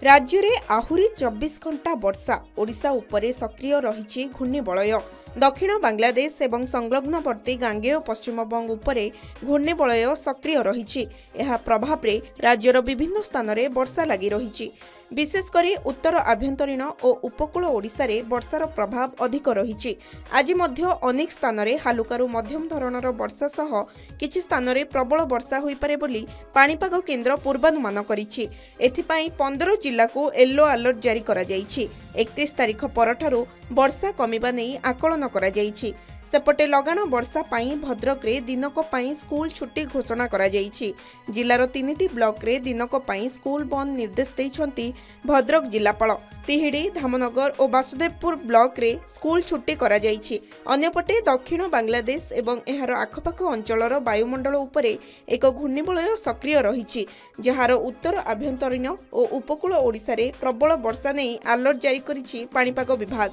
राज्य में आहुरी 24 घंटा वर्षा ओडिशा उपरे सक्रिय रही घूर्णिबलय दक्षिण बांग्लादेश एवं संलग्नवर्ती गांगेय पश्चिमबंग उपरे घूर्णिबलय सक्रिय रही प्रभाव में राज्यर विभिन्न स्थान में वर्षा लगी रही विशेषकर उत्तर आभ्यंतरीण और उपकूल ओडिशा रे वर्षार प्रभाव अधिक रही आज अनेक स्थान में हालुकारु मध्यम धरणर वर्षा सह किछि स्थान में प्रबल वर्षा होई पारे बोली पाणीपाग केन्द्र पूर्वानुमान करिछि। एथिपाई 15 जिल्ला को येलो अलर्ट जारी करा जाइछि। 31 तारिख परठारु वर्षा कमिबा नै आकलन करा जाइछि। सेपटे लगाण वर्षा पाई भद्रक रे दिनक पाई स्कूल छुट्टी घोषणा करा जाइछि। जिल्लार 3टी ब्लॉक रे दिनक पाई स्कूल बंद निर्देश दैछंती भद्रक जिल्लापाल। तिहिडी, धामनगर और वासुदेवपुर ब्लॉक रे स्कूल छुट्टी करा जाइछि। अन्यपटे दक्षिण बांग्लादेश एवं एहार आखपाख अंचलर वायुमंडल उपरे एक घूर्णिबलय सक्रिय रहिछि जहार उत्तर आभ्यंतरीण और उपकूल ओडिशा रे प्रबल वर्षा नै अलर्ट जारी करिछि पाणीपाग विभाग।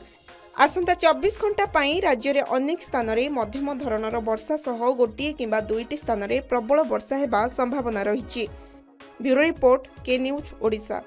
आसंता 24 घंटा पाई राज्य में अनेक स्थान में मध्यम धरणर वर्षा सह गोटे किंबा दुईटी स्थान में प्रबल वर्षा हेबा संभावना रही। ब्यूरो रिपोर्ट के न्यूज ओडिशा।